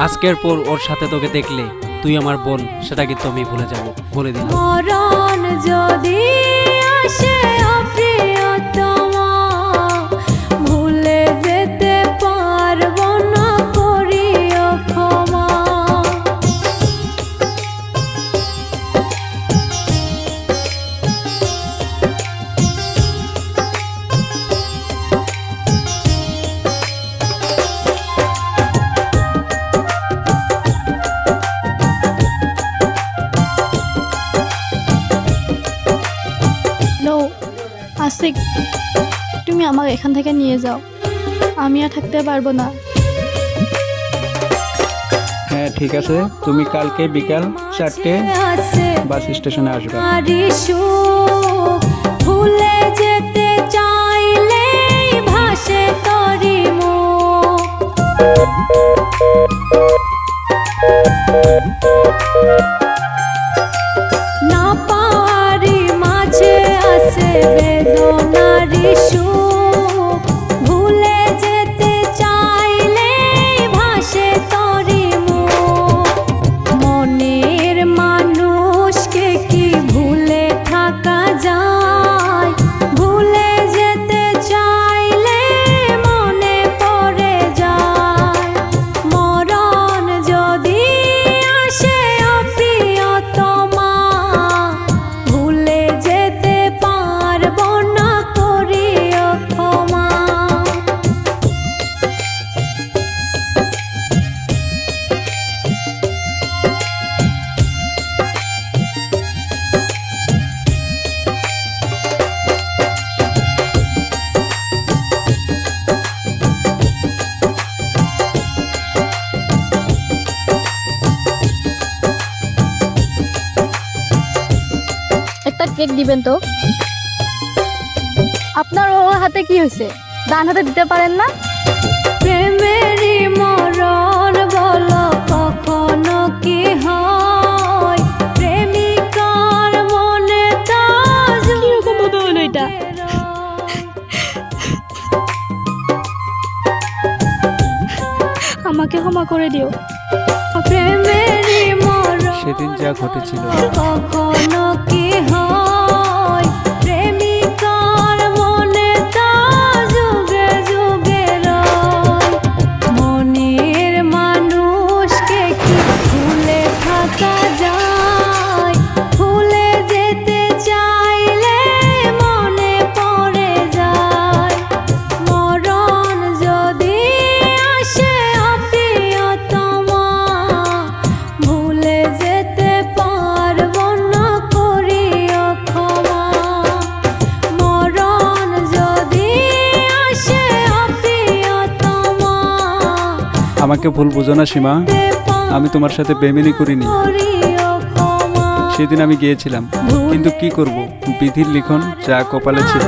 আজকের পর ওর সাথে তোকে দেখলে তুই আমার বোন, সেটা কিন্তু আমি ভুলে যাব, বলে দিলাম। মরণ যদি আসে প্রিয়তমা, ভুলে যেতে পারবো না, করিও ক্ষমা। আশিক, তুমি আমাকে এখান থেকে নিয়ে যাও, আমি আর থাকতে পারবো না। হ্যাঁ ঠিক আছে, তুমি কালকে বিকাল 4টে বাস স্টেশনে আসবে। ভুলে যেতে চাইলে ভাসে তরি না পারি মাঝে আছে বেদনারি সুখ, ভুলে যেতে চাইলে ভাসে তরি মনের মানুষকে কি ভুলে থাকা যায়, ভুলে যেতে চাইলে মনে পড়ে যায়। মরণ যদি আসে প্রিয়তমা, ভুলে যেতে পারবো না, করিও ক্ষমা। একটা কেক দিবেন তো? আপনার ও হাতে কি হয়েছে, ডান হাতে দিতে পারেন না? প্রেমেরই মরণ বলো কখনো কি হয়, প্রেমিকার মনে তা কিরকম ভাবে হলো এটা? আমাকে ক্ষমা করে দিও। প্রেমেরই মরণ সেদিন যা ঘটেছিল কখনো কি হয়, প্রেমিকার মনে তা যুগে যুগে রয়। মনের মানুষকে কি ভুলে থাকা যায়, ভুলে যেতে চাইলে মনে পড়ে যায়। মরণ যদি আসে প্রিয়তমা, ভুলে যেতে পারবো না, করিও ক্ষমা। মরণ যদি আসে প্রিয়তমা, আমাকে ভুল বুঝো না সীমা, আমি তোমার সাথে বেমেনি করিনি। করিও ক্ষমা। সেদিন আমি গিয়েছিলাম, কিন্তু কি করব, বিধির লিখন যা কপালে ছিল।